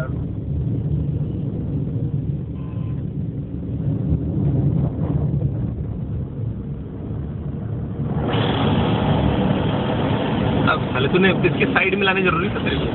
यार। अब साले तूने इसके साइड में लाने जरूरी था तेरे को।